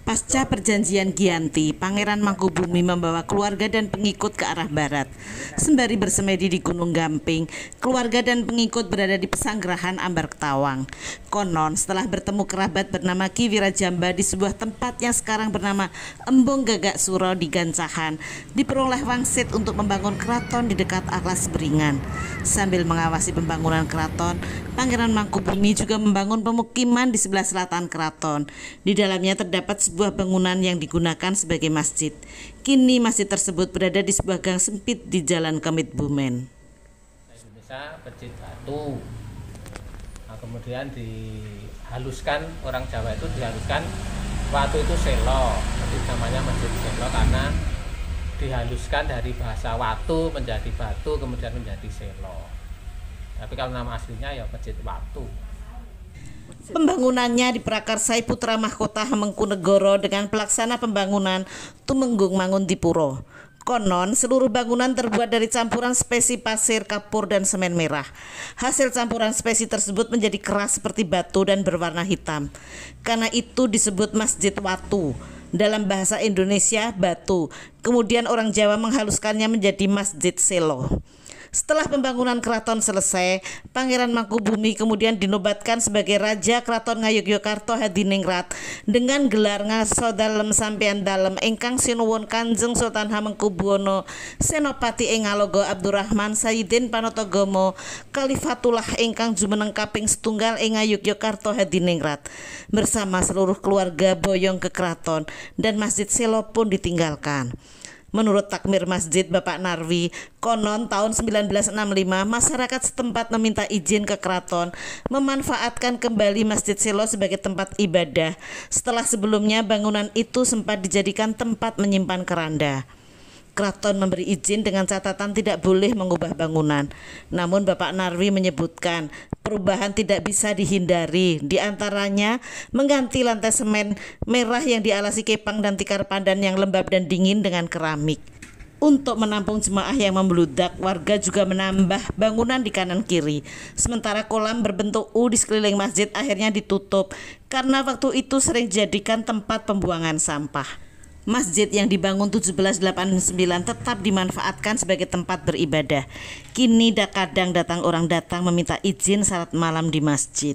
Pasca perjanjian Giyanti, Pangeran Mangkubumi membawa keluarga dan pengikut ke arah barat. Sembari bersemedi di Gunung Gamping, keluarga dan pengikut berada di Pesanggerahan Ambar Ketawang. Konon setelah bertemu kerabat bernama Ki Wirajamba di sebuah tempat yang sekarang bernama Embung Gagak Suro di Gancahan, diperoleh wangsit untuk membangun keraton di dekat Alas Beringan. Sambil mengawasi pembangunan keraton, Pangeran Mangkubumi juga membangun pemukiman di sebelah selatan keraton. Di dalamnya terdapat sebuah bangunan yang digunakan sebagai masjid. Kini masjid tersebut berada di sebuah gang sempit di Jalan Kemit Bumen. Indonesia masjid batu. Nah, kemudian dihaluskan, orang Jawa itu dihaluskan waktu itu selo, jadi namanya masjid selo karena dihaluskan dari bahasa watu menjadi batu kemudian menjadi selo. Tapi kalau nama aslinya ya masjid watu. Pembangunannya diprakarsai putra mahkota Hamengkunegoro dengan pelaksana pembangunan Tumenggung Manguntipuro. Konon seluruh bangunan terbuat dari campuran spesi pasir, kapur, dan semen merah. Hasil campuran spesi tersebut menjadi keras seperti batu dan berwarna hitam. Karena itu disebut Masjid Watu. Dalam bahasa Indonesia batu. Kemudian orang Jawa menghaluskannya menjadi Masjid Selo. Setelah pembangunan keraton selesai, Pangeran Mangkubumi kemudian dinobatkan sebagai Raja Kraton Ngayogyakarta Hadiningrat dengan gelar Ngarsa Dalem Sampeyan Dalem ingkang sinuwun Kanjeng Sultan Hamengkubuwono Senopati ing Ngaloga Abdurrahman Sayyidin Panatagomo Khalifatullah ingkang jumeneng kaping setunggal ing Ngayogyakarta Hadiningrat. Bersama seluruh keluarga boyong ke keraton dan Masjid Selo pun ditinggalkan. Menurut takmir masjid Bapak Narwi, konon tahun 1965 masyarakat setempat meminta izin ke keraton memanfaatkan kembali Masjid Selo sebagai tempat ibadah setelah sebelumnya bangunan itu sempat dijadikan tempat menyimpan keranda. Keraton memberi izin dengan catatan tidak boleh mengubah bangunan. Namun Bapak Narwi menyebutkan perubahan tidak bisa dihindari. Di antaranya mengganti lantai semen merah yang dialasi kepang dan tikar pandan yang lembab dan dingin dengan keramik. Untuk menampung jemaah yang membludak, warga juga menambah bangunan di kanan kiri. Sementara kolam berbentuk U di sekeliling masjid akhirnya ditutup karena waktu itu sering dijadikan tempat pembuangan sampah. Masjid yang dibangun 1789 tetap dimanfaatkan sebagai tempat beribadah. Kini kadang orang datang meminta izin salat malam di masjid.